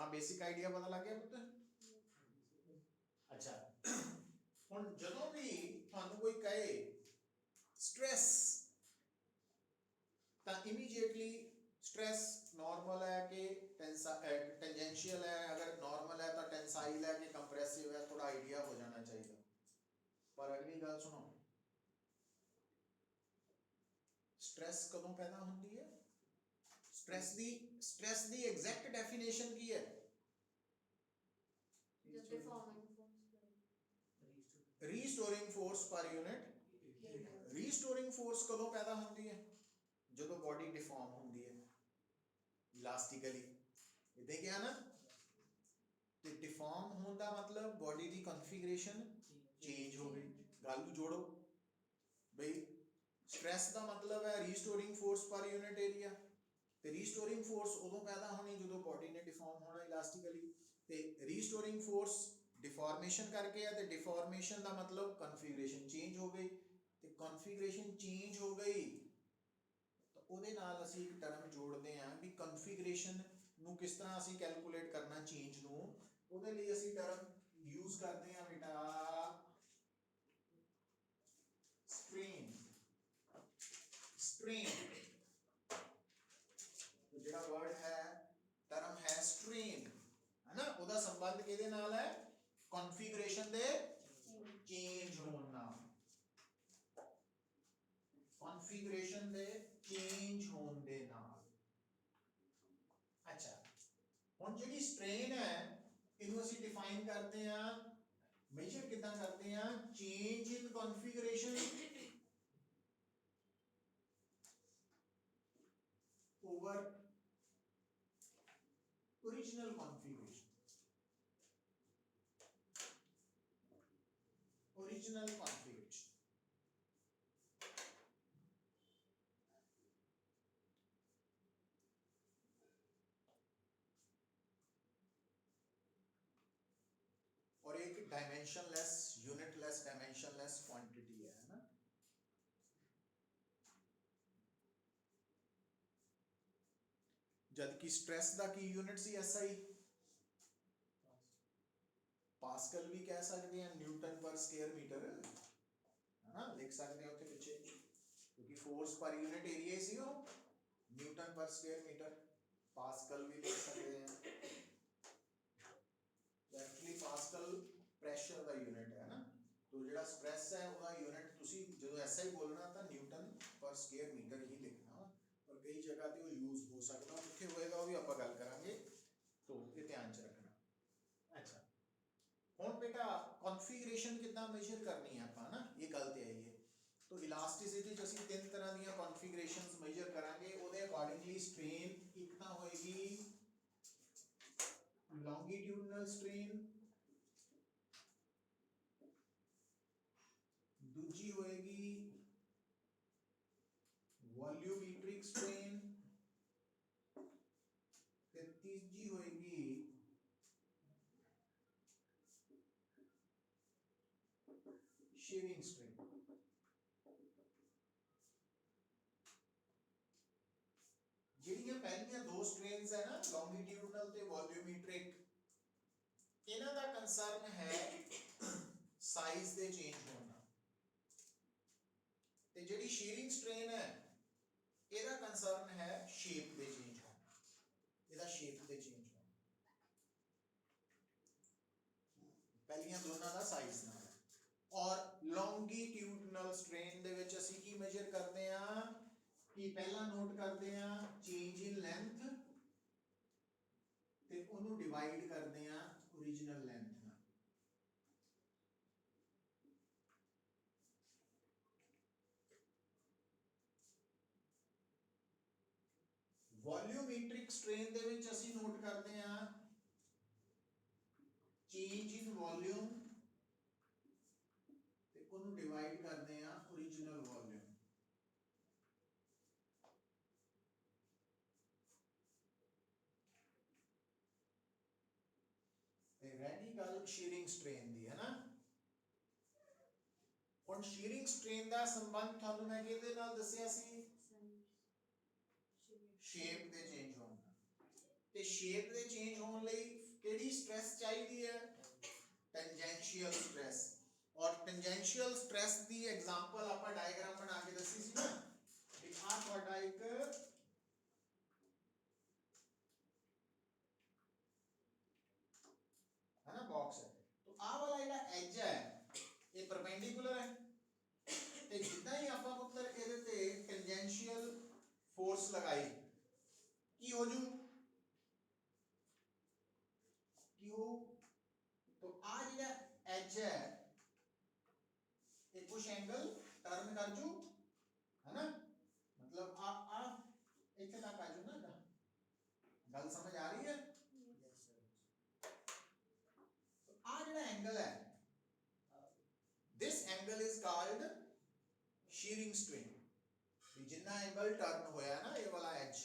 हाँ basic idea पता लग गया पुत्र। अच्छा हुण जदों भी तुहानूं कोई कहे स्ट्रेस तां इमीडिएटली स्ट्रेस नॉर्मल है कि टेंजेंशियल है, अगर नॉर्मल है तो टेंसाइल है कि कंप्रेसिव है, थोड़ा आइडिया हो जाना चाहिए। पर अगली गल सुनो, स्ट्रेस कदों पैदा होती है? स्ट्रेस दी एग्जैक्ट डेफिनेशन की है? Restoring force per unit. Restoring force कदों पैदा होती है? जो बॉडी डिफॉर्म होती है इलास्टिकली, इतने क्या ना, तो डिफॉर्म होने का मतलब बॉडी की कॉन्फ़िगरेशन चेंज हो गई। गल जोड़ो भाई, स्ट्रेस का मतलब है restoring force per unit area, तो रीस्टोरिंग फोर्स उदों पैदा होनी जो बॉडी ने डिफॉर्म होना इलास्टिकली, तो रीस्टोरिंग फोर्स डिफॉर्मेशन करके है, तो डिफॉर्मेशन का मतलब कॉन्फ़िगरेशन चेंज हो गई, तो कॉन्फ़िगरेशन चेंज हो गई तो ਉਹਦੇ ਨਾਲ ਅਸੀਂ ਇੱਕ ਟਰਮ ਜੋੜਦੇ ਹਾਂ ਵੀ ਕਨਫੀਗਰੇਸ਼ਨ ਨੂੰ ਕਿਸ ਤਰ੍ਹਾਂ ਅਸੀਂ ਕੈਲਕੂਲੇਟ ਕਰਨਾ ਚੇਂਜ ਨੂੰ, ਉਹਦੇ ਲਈ ਅਸੀਂ ਟਰਮ ਯੂਜ਼ ਕਰਦੇ ਹਾਂ ਬੇਟਾ ਸਟ੍ਰੇਨ। ਸਟ੍ਰੇਨ ਜਿਹੜਾ ਵਰਡ ਹੈ ਟਰਮ ਹੈ ਸਟ੍ਰੇਨ ਹੈ ਨਾ, ਉਹਦਾ ਸੰਬੰਧ ਕਿਹਦੇ ਨਾਲ ਹੈ? ਕਨਫੀਗਰੇਸ਼ਨ ਦੇ ਚੇਂਜ ਹੋਣ ਨਾਲ, कॉन्फ़िगरेशन दे चेंज होने दे नाल। अच्छा हुण जिहड़ी स्ट्रेन है इनू असीं डिफाइन करते हैं, मेजर किदां करते हैं? Change in configuration over original configuration. Original configuration और एक डायमेंशनलेस यूनिटलेस डायमेंशनलेस क्वांटिटी है ना। जबकि स्ट्रेस का की यूनिट सी एसआई, पास्कल भी कह सकते हैं, न्यूटन पर स्क्वायर मीटर है ना, लिख सकते हैं उत्थे पीछे, क्योंकि फोर्स पर यूनिट एरिया सी हो, न्यूटन पर स्क्वायर मीटर, पास्कल भी लिख सकते हैं। एक्चुअली पास्कल प्रेशर का यूनिट है ना, तो जो स्ट्रेस है उसका यूनिट तुसी जो एसआई बोलना तो न्यूटन पर स्क्वायर मीटर ही लिखना, और कई जगह ते वो यूज हो सकता, कित्थे होएगा वो भी आपां गल करांगे, तो ये ध्यान च रखना। अच्छा हुण बेटा कॉन्फ़िगरेशन कितना मेजर करनी है आपां ना, ये गल ते आई है। तो इलास्टिसिटी च असीं तीन तरह दी कॉन्फ़िगरेशंस मेजर करांगे, उहदे अकॉर्डिंगली स्ट्रेन एक तां होएगी लॉन्गिट्यूडनल स्ट्रेन, दूजी होएगी वॉल्यूमेट्रिक स्ट्रेन, ते तीजी होएगी शेयरिंग स्ट्रेन। ਜਿਹੜੀਆਂ ਪਹਿਲੀਆਂ ਦੋ ਸਟ੍ਰੇਨਸ ਹੈ ਨਾ ਲੌਂਗੀਟਿਊਡਨਲ ਤੇ ਵੋਲਿਊਮੈਟ੍ਰਿਕ, ਇਹਨਾਂ ਦਾ ਕੰਸਰਨ ਹੈ ਸਾਈਜ਼ ਦੇ ਚੇਂਜ ਹੋਣਾ, ਤੇ ਜਿਹੜੀ ਸ਼ੀਅਰਿੰਗ ਸਟ੍ਰੇਨ ਹੈ ਇਹਦਾ ਕੰਸਰਨ ਹੈ ਸ਼ੇਪ ਦੇ ਚੇਂਜ ਹੋਣਾ, ਇਹਦਾ ਸ਼ੇਪ ਦੇ ਚੇਂਜ ਹੋਣਾ। ਪਹਿਲੀਆਂ ਦੋਨਾਂ ਦਾ ਸਾਈਜ਼ ਨਾਲ। और लॉन्गिट्यूडनल स्ट्रेन दे विच असीं की मेजर करते हैं कि पहला नोट करते हैं चेंज इन लेंथ ते उन्होंने डिवाइड करते हैं ओरिजिनल लेंथ नाल। वॉल्यूमेट्रिक स्ट्रेन दे विच असीं नोट करते हैं चेंज इन वॉल्यूम ते उन्होंने डिवाइड करते हैं ओरिजिनल वॉल्यूम। रही गल शीयरिंग स्ट्रेन दी है ना, हुण शीयरिंग स्ट्रेन दा संबंध थानू मैं किहदे नाल दस्सिया सी? शेप दे चेंज होण नाल। ਤੇ ਸ਼ੇਪ ਦੇ ਚੇਂਜ ਹੋਣ ਲਈ ਕਿਹੜੀ ਸਟ੍ਰੈਸ ਚਾਹੀਦੀ ਹੈ? ਟੈਂਜੈਂਸ਼ੀਅਲ ਸਟ੍ਰੈਸ। ਔਰ ਟੈਂਜੈਂਸ਼ੀਅਲ ਸਟ੍ਰੈਸ ਦੀ ਐਗਜ਼ਾਮਪਲ ਆਪਾਂ ਡਾਇਗਰਾਮ ਬਣਾ ਕੇ ਦੱਸੀ ਸੀ ਨਾ ਕਿ ਆ ਤੁਹਾਡਾ ਇੱਕ है ना बॉक्स है, तो आ वाला ਜਿਹੜਾ ਐਜ ਹੈ ਇਹ ਪਰਪੈਂਡੀਕੂਲਰ ਹੈ ਤੇ ਜਿੱਦਾਂ ਹੀ ਆਪਾਂ ਪੁੱਤਰ ਇਹਦੇ ਤੇ ਟੈਂਜੈਂਸ਼ੀਅਲ ਫੋਰਸ ਲਗਾਈ ਕੀ ਹੋ ਜੂ ਕੀ ਹੋ तो आ ਜਿਹੜਾ ਐਜ ਹੈ ਇਹ ਕੁछ एंगल टर्न कर जू है ना, मतलब आ ਇੱਥੇ ਤੱਕ ਆ ਜੂ ਨਾ, ਗੱਲ समझ आ रही है? आ ਜਿਹੜਾ एंगल है this angle is called shearing strain। ਜਿੰਨਾ एंगल टर्न होया ना ये वाला एज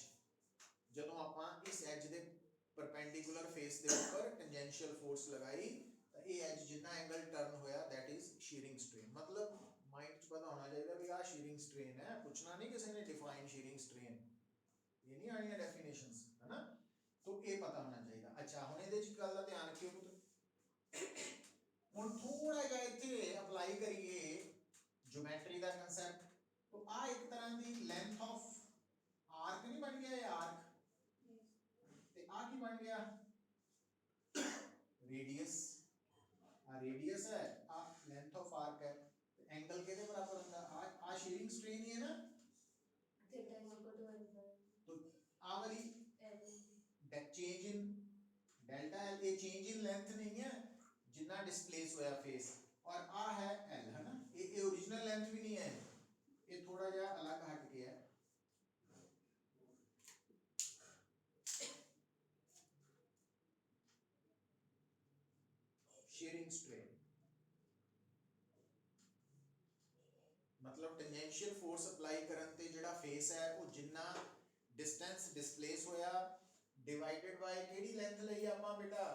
ਜਦੋਂ ਆਪਾਂ ਇਸ एज ਦੇ परपेंडिकुलर फेस ਦੇ ਉੱਪਰ टेंजेंशियल फोर्स लगाई ਤਾਂ ਇਹ एज ਜਿੰਨਾ एंगल टर्न होया that is shearing strain। मतलब माइंड ਚ ਪਤਾ ਹੋਣਾ ਚਾਹੀਦਾ ਵੀ ਆ shearing strain है, पूछना नहीं किसी ने डिफाइन shearing strain, ये नहीं आनी डेफिनेशंस है ना, तो ये पता होना चाहिए। अच्छा ਹੁਣ ਇਹਦੇ ਚ ਗੱਲ ਦਾ ਧਿਆਨ ਰੱਖਿਓ ਪੁੱਤ। ਹੁਣ ਥੋੜਾ ਜਿਹਾ ਇੱਥੇ ਅਪਲਾਈ ਕਰੀਏ ज्योमेट्री ਦਾ ਕਨਸੈਪਟ, तो आ एक तरह ਦੀ लेंथ ऑफ आर्क नहीं बन गया, ये आर्क ਤੇ आ की बन गया रेडियस। आ रेडियस है, आ लेंथ ऑफ आर्क है, तो एंगल किसके बराबर होता है? आ शीयरिंग स्ट्रेन ही है ना, तो आ वाली चेंज इन डेल्टा एल, ये चेंज इन लेंथ नहीं है जितना डिस्प्लेस होया फेस, और आ है एल है ना, ये ओरिजिनल लेंथ भी नहीं है, ये थोड़ा जा अलग हट गया है। शेयरिंग स्ट्रेन मतलब टेंजेंशियल फोर्स अप्लाई करन ते जेड़ा फेस है वो जिन्ना डिस्टेंस डिस्प्लेस होया डिवाइडेड बाय केड़ी लेंथ लई आपां बेटा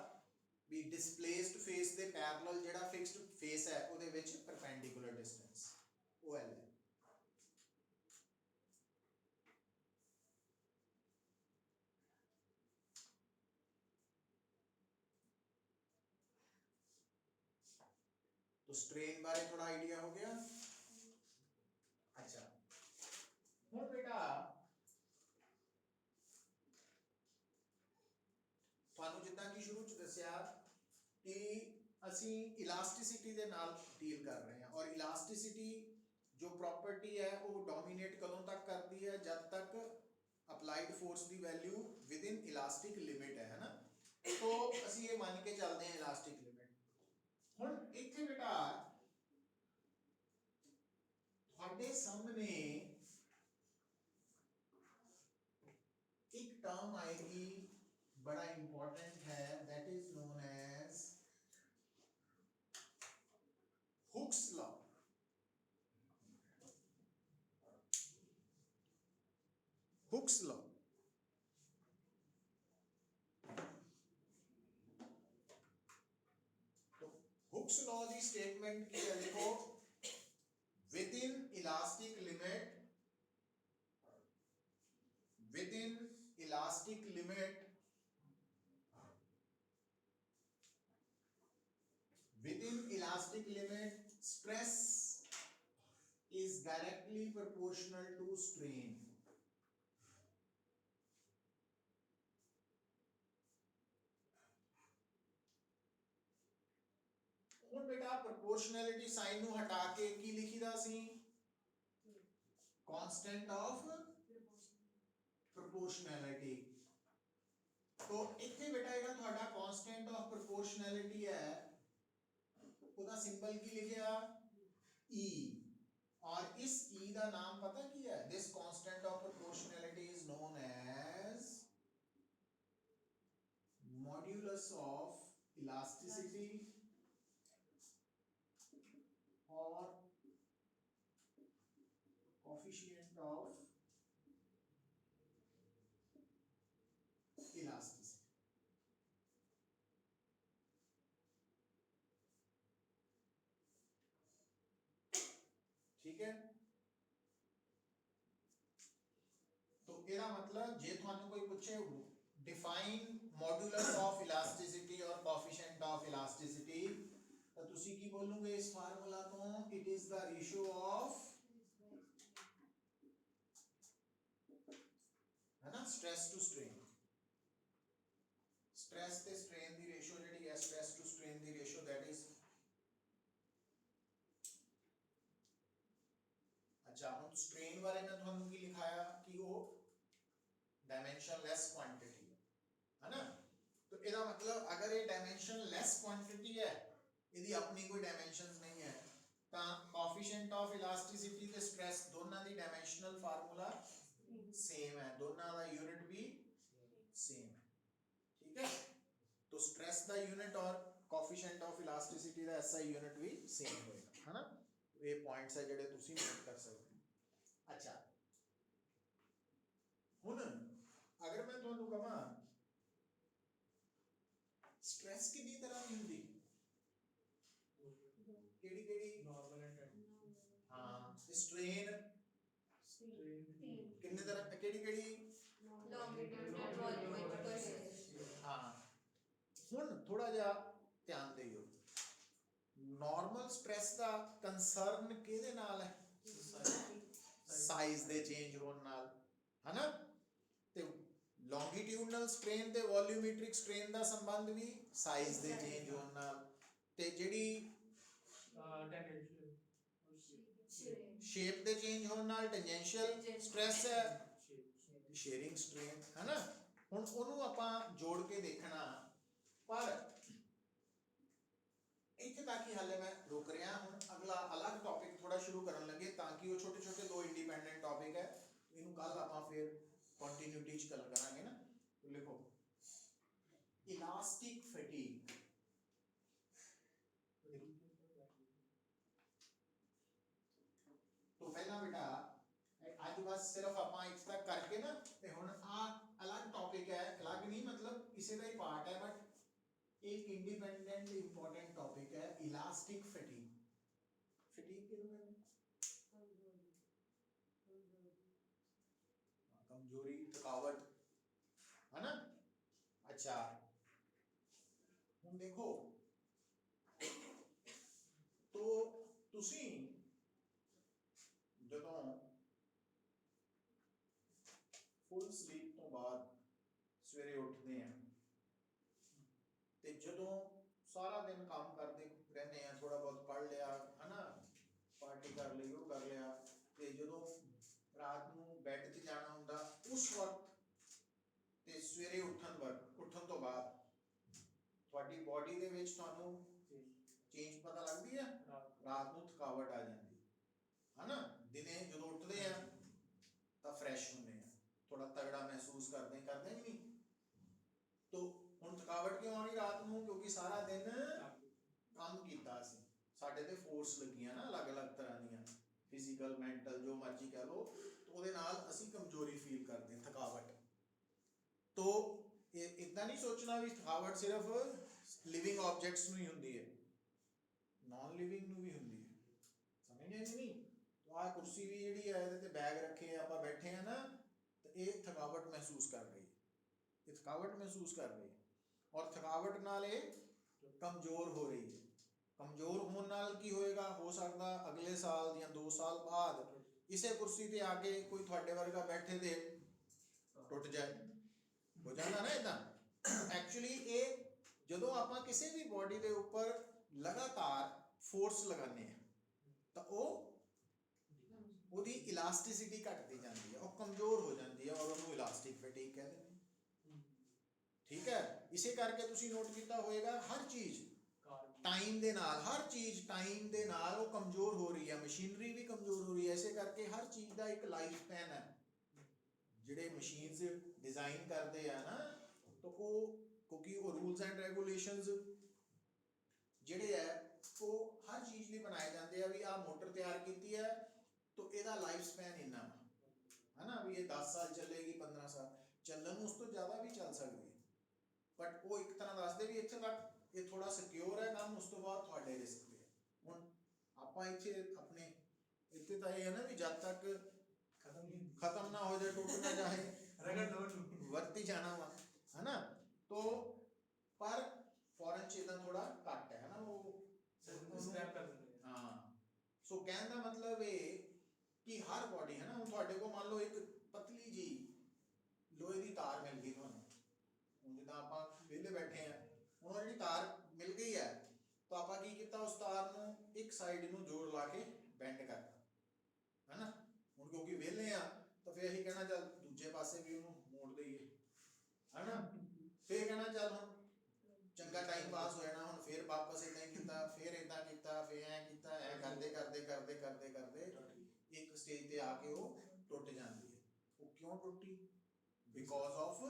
भी डिस्प्लेस्ड फेस दे पैरेलल जेड़ा फिक्स्ड फेस है ओदे विच परपेंडिकुलर डिस्टेंस ओ एल है। तो स्ट्रेन बारे थोड़ा आइडिया हो गया। अच्छा हुण बेटा ਤੁਹਾਨੂੰ ਜਿੱਦਾਂ ਕਿ ਸ਼ੁਰੂ ਚ ਦੱਸਿਆ ਕਿ ਅਸੀਂ ਇਲਾਸਟਿਸਿਟੀ ਦੇ ਨਾਲ ਡੀਲ ਕਰ ਰਹੇ ਹਾਂ, ਔਰ ਇਲਾਸਟਿਸਿਟੀ ਜੋ ਪ੍ਰੋਪਰਟੀ ਹੈ ਉਹ ਡੋਮੀਨੇਟ ਕਦੋਂ ਤੱਕ ਕਰਦੀ ਹੈ? ਜਦ ਤੱਕ applied force the value with in elastic limit ਹੈ ਨਾ, तो ਅਸੀਂ ਇਹ ਮੰਨ ਕੇ ਚੱਲਦੇ ਹਾਂ ਇਲਾਸਟਿਕ ਲਿਮਿਟ। ਹੁਣ ਇੱਥੇ ਬੇਟਾ ਤੁਹਾਡੇ ਸਾਹਮਣੇ ਇੱਕ ਟਰਮ ਆਏਗੀ बड़ा इंपॉर्टेंट है, that is known as Hooke's law. Hooke's law तो हुक्स लॉ की स्टेटमेंट की है, देखो within elastic limit, within elastic limit, within elastic limit stress is directly proportional to strain। ਹੁਣ बेटा proportionality साइन ਨੂੰ ਹਟਾ ਕੇ ਕੀ ਲਿਖੀਦਾ ਸੀ? constant of proportionality। तो ਇੱਥੇ बेटा ਜਿਹੜਾ ਤੁਹਾਡਾ constant of proportionality है ਉਹਦਾ ਸਿੰਬਲ ਕੀ ਲਿਖਿਆ? E, और इस E ਦਾ ਨਾਮ ਪਤਾ ਕੀ ਹੈ? this constant of proportionality is known as modulus of elasticity or coefficient of elasticity। ठीक है, तो ਇਹਦਾ मतलब जे ਤੁਹਾਨੂੰ कोई पूछे define modulus of elasticity or coefficient of elasticity, ਤਾਂ ਤੁਸੀਂ ਕੀ ਬੋਲੋਗੇ ਇਸ ਫਾਰਮੂਲਾ ਤੋਂ? it is the ratio of, ਹੈ ਨਾ, stress to strain, stress ਤੇ strain ਦੀ ਰੇਸ਼ੋ ਜਿਹੜੀ ਹੈ, stress to strain the ratio, that is, अच्छा ਹੁਣ strain ਬਾਰੇ ਮੈਂ ਤੁਹਾਨੂੰ ਕੀ ਲਿਖਾਇਆ ਕਿ ਉਹ dimensionless quantity है ना, तो ਇਹਦਾ मतलब अगर ये dimensionless quantity है, ਇਹਦੀ ਆਪਣੀ ਕੋਈ dimensions नहीं है, ਤਾਂ coefficient of elasticity ਤੇ stress ਦੋਨਾਂ ਦੀ dimensional formula same है, ਦੋਨਾਂ ਦਾ unit भी same है, ठीक है, तो stress ਦਾ unit और coefficient of elasticity the SI unit भी same ਹੋਏਗਾ, है ना, ਇਹ points ਹੈ ਜਿਹੜੇ ਤੁਸੀਂ ਨੋਟ ਕਰ ਸਕਦੇ ਹੋ। अच्छा ਹੁਣ अगर मैं ਤੁਹਾਨੂੰ ਕਹਾਂ स्ट्रेस कितनी तरह की होती, केड़ी केड़ी? नॉर्मल एंड, हां, स्ट्रेन कितने तरह, केड़ी केड़ी? लॉन्गिट्यूडनल, वॉल्यूमेट्रिक, हां। हुन थोड़ा जा ध्यान दियो, नॉर्मल स्ट्रेस दा कंसर्न किहदे नाल है? साइज दे चेंज होने नाल, है ना, ते लॉन्गिट्यूडनल स्ट्रेन ते वॉल्यूमेट्रिक स्ट्रेन दा संबंध भी साइज दे चेंज होने नाल, ते जेडी शेप दे चेंज होने नाल टेंजेंशियल स्ट्रेस है, शेयरिंग स्ट्रेन, है ना। हुण ओनू आपां जोड़ के देखना, पर इत्थे तक ही हाले मैं रुक रहा। हुण अगला अलग टॉपिक थोड़ा शुरू करन लगे, ताकि वो छोटे छोटे दो इंडिपेंडेंट टॉपिक है, इनू कल आपां फिर कंटिन्यूटी च कल करांगे ना। तो लिखो इलास्टिक फटीग, तो पहला बेटा आज बस सिर्फ आपां इस तक करके ना, ते हुण आ अलग टॉपिक है, अलग नहीं मतलब इसे का ही पार्ट है, बट एक इंडिपेंडेंट इंपॉर्टेंट टॉपिक है इलास्टिक फटीग। फटीग किहनूं कहंदे? कमजोरी, थकावट, है ना। अच्छा हुण देखो, तो तुसी जदों फुल स्लीप तो बाद सवेरे उठते हैं, ते जदों सारा दिन काम करते रहने हैं, थोड़ा बहुत पढ़ लिया, है ना, पार्टी कर ली, वो कर लिया, ते जदों रात नूं बैड ते जाना हुंदा, उस वक्त ते सवेरे उठन तो बाद ਤੁਹਾਡੀ बॉडी ਦੇ ਵਿੱਚ ਤੁਹਾਨੂੰ चेंज पता लगती है, रात ਨੂੰ थकावट आ जाती है ना, दिने ਜਦੋਂ ਉੱਠਦੇ ਆ ਤਾਂ फ्रेश ਹੁੰਦੇ ਆ, थोड़ा तगड़ा महसूस करते ही नहीं। तो ਹੁਣ थकावट क्यों आनी रात ਨੂੰ? क्योंकि सारा दिन काम ਕੀਤਾ ਸੀ, ਸਾਡੇ ਤੇ फोर्स ਲੱਗੀਆਂ ना अलग अलग तरह ਦੀਆਂ, फिजिकल मेंटल जो मर्जी कह लो, तो ਉਹਦੇ ਨਾਲ ਅਸੀਂ कमजोरी फील करते हैं, थकावट। तो इतना नहीं सोचना भी थकावट सिर्फ लिविंग ऑब्जेक्ट्स ਨੂੰ ही ਹੁੰਦੀ है, नॉन लिविंग ਨੂੰ भी ਹੁੰਦੀ है, समझे नहीं। तो आ कुर्सी भी ਜਿਹੜੀ ਹੈ ਇਹਦੇ ਤੇ बैग रखे हैं, ਆਪਾਂ बैठे हैं ना, तो ये थकावट महसूस कर रही है, ये थकावट महसूस कर रही है, और थकावट नाल ये कमजोर हो रही है। कमजोर होने नाल की होएगा, हो सकता अगले साल या 2 साल बाद इसे कुर्सी ते आके कोई थोड़े वर्गा बैठे थे टुट जाए, हो जाता ना इदा। एक्चुअली ये जदों आपां किसी भी बॉडी के ऊपर लगातार फोर्स लगाने हैं, तो ਉਹਦੀ इलास्टिसिटी घटती जाती है, और कमजोर हो जाती है, और ਉਹਨੂੰ इलास्टिक फटीग कहते हैं, ठीक है। इसे करके तुसी नोट किया होएगा, हर चीज टाइम दे नाल, हर चीज टाइम दे नाल वो कमजोर हो रही है, मशीनरी भी कमजोर हो रही है। इसे करके हर चीज का एक लाइफ स्पैन है, जिहड़े मशीन्स डिजाइन करते हैं ना, तो वो क्योंकि वो रूल्स एंड रेगुलेशंस जिहड़े है वो हर चीज लिए बनाए जाते हैं, भी आ मोटर तैयार की है तो ਇਹਦਾ लाइफ स्पैन इन्ना है ना, भी ये 10 साल चलेगी, 15 साल ਚੱਲਣ, ਉਸ ਤੋਂ ਜ਼ਿਆਦਾ भी चल सकती है, बट वो एक तरह ਦੱਸਦੇ ਵੀ ਇੱਥੇ ਤੱਕ ਇਹ ਥੋੜਾ ਸਿਕਿਉਰ ਹੈ ਕੰਮ, ਉਸ ਤੋਂ ਬਾਅਦ ਤੁਹਾਡੇ ਰਿਸਕ ਤੇ ਹੈ। ਹੁਣ ਆਪਾਂ ਇੱਥੇ ਆਪਣੇ ਇੱਥੇ ਤਾਂ ਇਹ ਹੈ ਨਾ ਵੀ ਜਦ ਤੱਕ खत्म ना हो जाए, टूट ना जाए, रगड़ वरती जाना वा, है ना। तो पर फॉरेन च इतना थोड़ा घट है ना वो स्क्रैप कर देंगे। हाँ सो कहने का मतलब है कि हर बॉडी है ना हम थोड़े को मान लो एक पतली जी लोहे की तार मिल गई ਤੁਹਾਨੂੰ ਹੁਣ ਜਿੱਦਾਂ ਆਪਾਂ ਵਿਹਲੇ ਬੈਠੇ ਆ ਹੁਣ ਜਿਹੜੀ ਤਾਰ ਮਿਲ ਗਈ ਹੈ ਤਾਂ ਆਪਾਂ ਕੀ ਕੀਤਾ ਉਸ ਤਾਰ ਨੂੰ ਇੱਕ ਸਾਈਡ ਨੂੰ ਜੋੜ ਲਾ ਕੇ ਬੈਂਡ ਕਰਤਾ ਹੈ ਨਾ ਹੁਣ ਕਿਉਂਕਿ ਵਿਹਲੇ ਆ ਤਾਂ ਫਿਰ ਅਸੀਂ ਕਹਿਣਾ ਚੱਲ ਦੂਜੇ ਪਾਸੇ ਵੀ ਉਹਨੂੰ ਮੋੜ ਦਈਏ ਹੈ ਨਾ ਫਿਰ ਕਹਿਣਾ ਚੱਲ ਹੁਣ ਚੰਗਾ ਟਾਈਮ ਪਾਸ ਹੋ ਜਾਣਾ ਹੁਣ ਫਿਰ ਵਾਪਸ ਇਦਾਂ ਹੀ ਕੀਤਾ ਫਿਰ ਇਦਾਂ ਕੀਤਾ ਫਿਰ ਐ ਕੀਤਾ ਐ ਕਰਦੇ ਇੱਕ ਸਟੇਜ ਤੇ ਆ ਕੇ ਉਹ ਟੁੱਟ ਜਾਂਦੀ ਹੈ ਉਹ ਕਿਉਂ ਟੁੱਟੀ ਬਿਕੋਜ਼ ਆਫ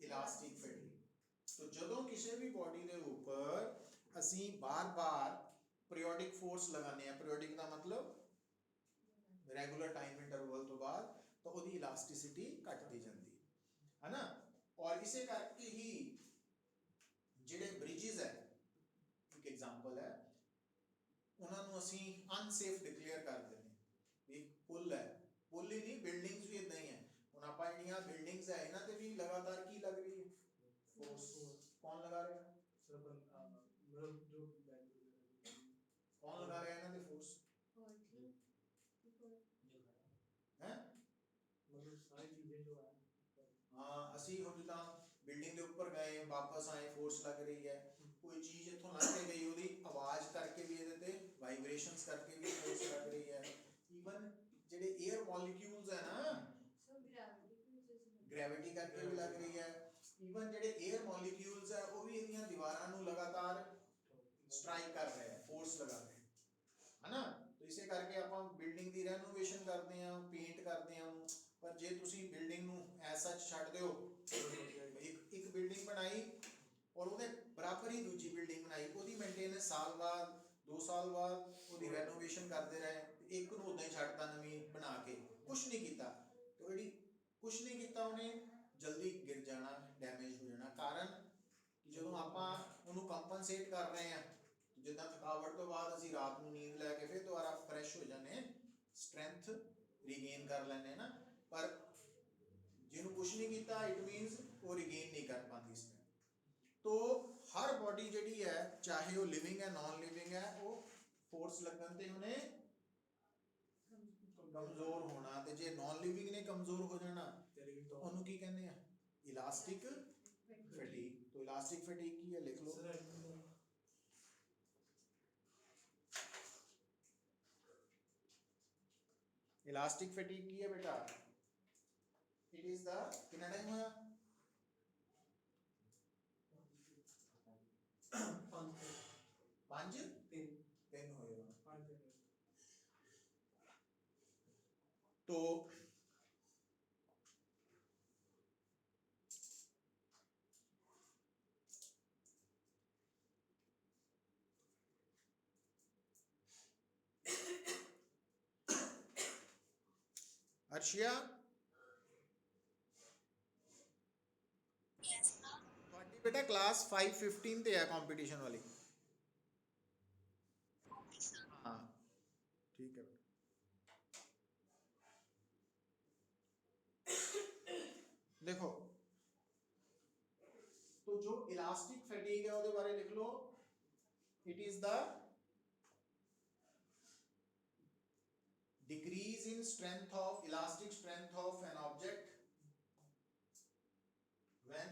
ਇਲਾਸਟਿਕ ਫੈਟਿਗ तो ਜਦੋਂ ਕਿਸੇ ਵੀ ਬੋਡੀ ਦੇ ਉੱਪਰ ਅਸੀਂ ਬਾਰ-ਬਾਰ ਪੀਰੀਓਡਿਕ ਫੋਰਸ ਲਗਾਉਂਦੇ ਆ ਪੀਰੀਓਡਿਕ ਦਾ ਮਤਲਬ ਰੈਗੂਲਰ ਟਾਈਮ ਇੰਟਰਵਲ ਤੋਂ ਬਾਅਦ ਤਾਂ ਉਹਦੀ ਇਲਾਸਟਿਸਿਟੀ ਘਟਦੀ ਜਾਂਦੀ ਹੈ ਨਾ ਔਰ ਇਸੇ ਕਰਕੇ ਹੀ ਜਿਹੜੇ ਬ੍ਰਿਜਸ ਹੈ ਇੱਕ ਐਗਜ਼ਾਮਪਲ ਹੈ ਉਹਨਾਂ ਨੂੰ ਅਸੀਂ ਅਨਸੇਫ ਡਿਕਲੇਅਰ ਕਰ ਦਿੰਦੇ ਹਾਂ ਇੱਕ ਪੁਲ ਹੈ ਪੁਲ ਹੀ ਨਹੀਂ ਬਿਲਡਿੰਗਸ ਵੀ ਇਦਾਂ ਹੀ ਹੈ ਹੁਣ ਆਪਾਂ ਜਿਹੜੀਆਂ ਬਿਲਡਿੰਗਸ ਹੈ ਇਹਨਾਂ ਤੇ ਵੀ ਲਗਾਤਾਰ ਕੀ ਲੱਗ ਰਹੀ ਹੈ फोर्स कौन लगा रहा है सर मतलब जो कौन लगा रहा है ना दे फोर्स हैं मतलब सारी चीजें जो है हां ਅਸੀਂ ਹੁਣ ਜਿੱਦਾਂ ਬਿਲਡਿੰਗ ਦੇ ਉੱਪਰ ਗਏ ਵਾਪਸ ਆਏ ਫੋਰਸ ਲੱਗ ਰਹੀ ਹੈ ਕੋਈ ਚੀਜ਼ ਇੱਥੋਂ ਲੰਘ ਕੇ ਗਈ ਉਹਦੀ ਆਵਾਜ਼ ਕਰਕੇ ਵੀ ਇਹਦੇ ਤੇ ਵਾਈਬ੍ਰੇਸ਼ਨਸ ਕਰਕੇ ਵੀ ਫੋਰਸ ਲੱਗ ਰਹੀ ਹੈ ਈਵਨ ਜਿਹੜੇ 에ਅਰ ਮੋਲੀਕਿਊਲਸ ਹੈ ਨਾ ਗ੍ਰੈਵਿਟੀ ਕਰਕੇ ਵੀ ਲੱਗ ਰਹੀ ਹੈ इवन ਜਿਹੜੇ 에ਅਰ ਮੋਲੀਕਿਊਲਸ ਹੈ ਉਹ ਵੀ ਇਹਦੀਆਂ ਦੀਵਾਰਾਂ ਨੂੰ ਲਗਾਤਾਰ ਸਟ੍ਰਾਈਕ ਕਰ ਰਹੇ ਹੈ ਫੋਰਸ ਲਗਾ ਰਹੇ ਹੈ ਨਾ तो ਇਸੇ ਕਰਕੇ ਆਪਾਂ ਬਿਲਡਿੰਗ ਦੀ ਰੈਨੋਵੇਸ਼ਨ ਕਰਦੇ ਆ ਪੇਂਟ ਕਰਦੇ ਆ ਪਰ ਜੇ ਤੁਸੀਂ ਬਿਲਡਿੰਗ ਨੂੰ ਐਸਾ ਛੱਡ ਦਿਓ ਇੱਕ ਬਿਲਡਿੰਗ ਬਣਾਈ ਔਰ ਉਹਦੇ ਬਰਾਬਰ ਹੀ ਦੂਜੀ ਬਿਲਡਿੰਗ ਬਣਾਈ ਉਹਦੀ ਮੇਨਟੇਨੈਂਸ ਸਾਲ ਬਾਅਦ 2 ਸਾਲ ਬਾਅਦ ਉਹਦੀ ਰੈਨੋਵੇਸ਼ਨ ਕਰਦੇ ਰਹੇ ਇੱਕ ਨੂੰ ਉਦਾਂ ਹੀ ਛੱਡਤਾ ਨਵੀਂ ਬਣਾ ਕੇ ਕੁਝ ਨਹੀਂ ਕੀਤਾ तो ਜਿਹੜੀ ਕੁਝ ਨਹੀਂ ਕੀਤਾ ਉਹਨੇ ਜਲਦੀ ਗਿਰ ਜਾਣਾ ਡੈਮੇਜ ਹੋ ਜਾਣਾ ਕਾਰਨ ਕਿ ਜਦੋਂ ਆਪਾਂ ਉਹਨੂੰ ਕੰਪਨਸੇਟ ਕਰ ਰਹੇ ਆ ਜਿੱਦਾਂ ਥਕਾਵਟ ਤੋਂ ਬਾਅਦ ਅਸੀਂ ਰਾਤ ਨੂੰ ਨੀਂਦ ਲੈ ਕੇ ਫਿਰ ਦੁਬਾਰਾ ਫਰੈਸ਼ ਹੋ ਜਾਂਦੇ ਸਟਰੈਂਥ ਰੀਗੇਨ ਕਰ ਲੈਂਦੇ ਨਾ ਪਰ ਜਿਹਨੂੰ ਕੁਝ ਨਹੀਂ ਕੀਤਾ ਇਟ ਮੀਨਸ ਉਹ ਰੀਗੇਨ ਨਹੀਂ ਕਰ ਪਾਉਂਦੀ ਸਟਰੈਂਥ तो हर बॉडी ਜਿਹੜੀ ਹੈ ਚਾਹੇ ਉਹ ਲਿਵਿੰਗ ਹੈ ਨॉन ਲਿਵਿੰਗ ਹੈ ਉਹ ਫੋਰਸ ਲੱਗਣ ਤੇ ਉਹਨੇ ਕਮਜ਼ੋਰ ਹੋਣਾ ਤੇ ਜੇ ਨॉन ਲਿਵਿੰਗ ਨੇ ਕਮਜ਼ੋਰ ਹੋ ਜਾਣਾ तो ਉਹਨੂੰ ਕੀ ਕਹਿੰਦੇ ਆ ਇਲਾਸਟਿਕ ਫੈਟੀਗ तो इलास्टिक फैटिग की है लिख लो इलास्टिक फैटिग की है बेटा इट इज द कितना टाइम हुआ 5 3 होएगा तो अर्शिया ਤੁਹਾਡੀ ਬੇਟਾ ਕਲਾਸ 5:15 ਤੇ ਹੈ ਕੰਪੀਟੀਸ਼ਨ ਵਾਲੀ हाँ ठीक है देखो तो जो इलास्टिक फैटिग है ਉਹਦੇ ਬਾਰੇ ਲਿਖ ਲਓ it is the decrease in strength of elastic strength of an object when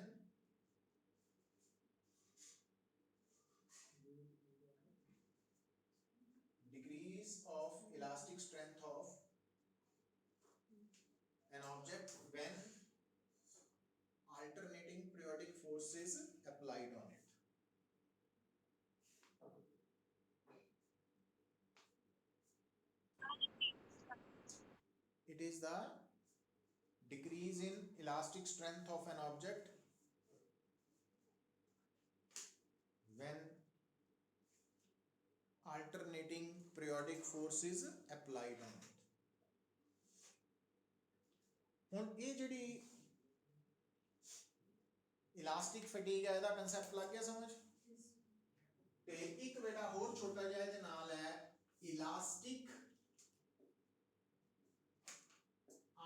decrease of elastic strength of an object when alternating periodic force is applied on it it is the decrease in elastic strength of an object when alternating periodic force is applied on it ਹੁਣ ਇਹ ਜਿਹੜੀ elastic ਫੈਟੀਗ ਹੈ ਇਹਦਾ concept ਲੱਗ ਗਿਆ ਸਮਝ ਤੇ ਇੱਕ ਬੇਟਾ ਹੋਰ ਛੋਟਾ ਜਿਹਾ ਇਹਦੇ ਨਾਲ ਹੈ elastic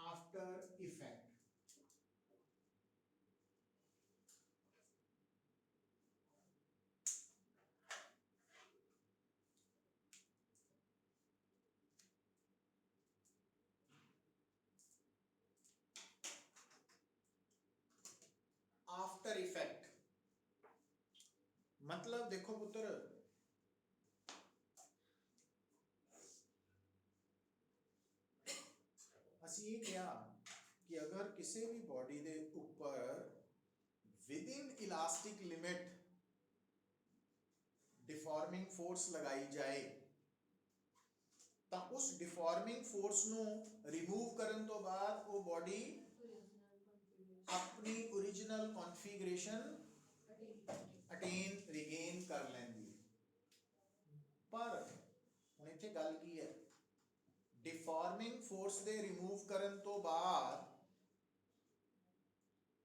after effect after effect मतलब देखो पुत्र, ਅਸੀਂ ਇਹ ਕਿਹਾ ਕਿ ਅਗਰ ਕਿਸੇ ਵੀ ਬੋਡੀ ਦੇ ਉੱਪਰ within elastic limit deforming force लगाई जाए ਤਾਂ ਉਸ डिफॉर्मिंग फोर्स ਨੂੰ ਰਿਮੂਵ ਕਰਨ ਤੋਂ ਬਾਅਦ ਉਹ ਬੋਡੀ ਆਪਣੀ ओरिजिनल ਕਨਫੀਗਰੇਸ਼ਨ ਅਟੇਨ ਰੀਗੇਨ ਕਰ ਲੈਂਦੀ ਹੈ। ਪਰ ਹੁਣ ਇੱਥੇ ਗੱਲ ਕੀ ਹੈ, डिफॉर्मिंग फोर्स ਦੇ ਰਿਮੂਵ ਕਰਨ ਤੋਂ ਬਾਅਦ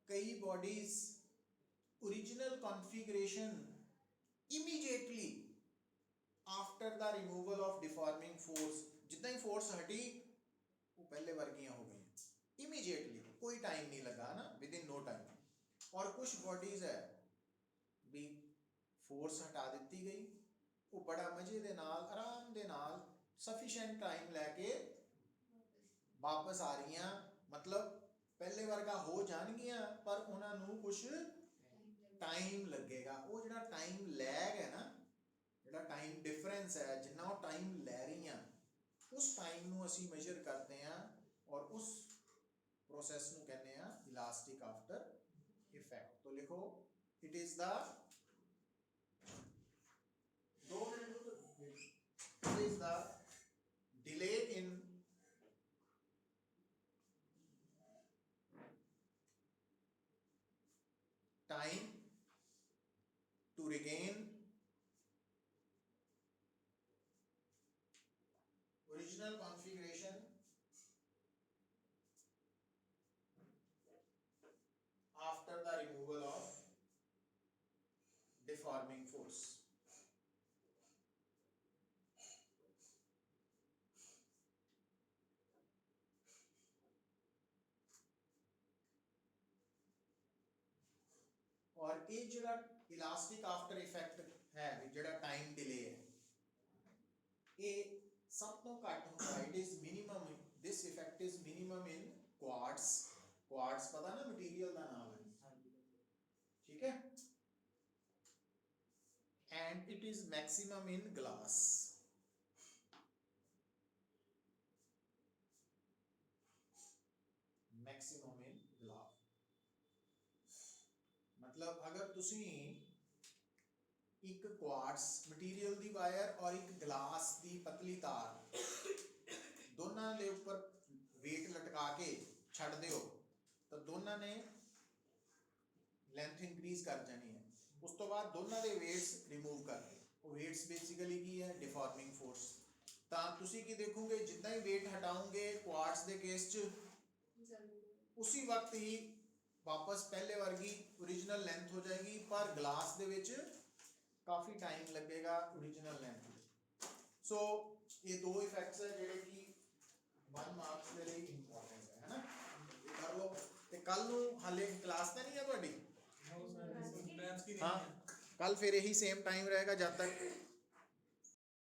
ਕਈ bodies original configuration immediately after the removal of deforming force जितना ही force हटी वो पहले वर्गियां हो गई immediately, कोई टाइम नहीं लगा ना, within no time। और कुछ बॉडीज है भी फोर्स हटा दी गई, वो बड़ा मजे दे नाल आराम दे नाल सफिशिएंट टाइम लैके वापस आ रही हैं, मतलब पहले वर्गा हो जाएंगियां पर उन्होंने कुछ टाइम लगेगा। वो जो टाइम लैग है ना, जो टाइम डिफरेंस है, जिन्ना वो टाइम लै रही हैं उस टाइम नू असी मेजर करते हैं और उस प्रोसैस नू कहने हैं इलास्टिक आफ्टर इफेक्ट। तो लिखो it is the it is the delay in time to regain original configuration after the removal of deforming force। और ये जो इलास्टिक आफ्टर इफेक्ट है, जो टाइम डिले है, ये सब तो घट होता है। It is minimum, this effect is minimum in quartz. Quartz पता ना मटेरियल का नाम है, ठीक है। And it is maximum in glass. Maximum in glass मतलब अगर तुसी एक क्वार्ट्ज मटीरियल दी वायर और एक ग्लास दी पतली तार दोनों के ऊपर वेट लटका के छड़ दियो तो दोनों ने लेंथ इंक्रीज कर जानी है। उस तो बाद दोनों के वेट्स रिमूव कर दे। वो वेट्स बेसिकली की है डिफॉर्मिंग फोर्स। तो तुसी की देखोगे जितना ही वेट हटाओगे क्वार्ट्ज के केस च उसी वक्त ही वापस पहले वर्गी ओरिजिनल लेंथ हो जाएगी, पर ग्लास दे विच काफ़ी टाइम लगेगा ओरिजिनल लेंथ। सो ये दो इफेक्ट्स है जेडे कि 1 मार्क्स के लिए इंपॉर्टेंट है ना, ये कर लो। ते कल नू हाले क्लास तो नहीं है तुहाडी? हाँ, कल फिर यही सेम टाइम रहेगा जब तक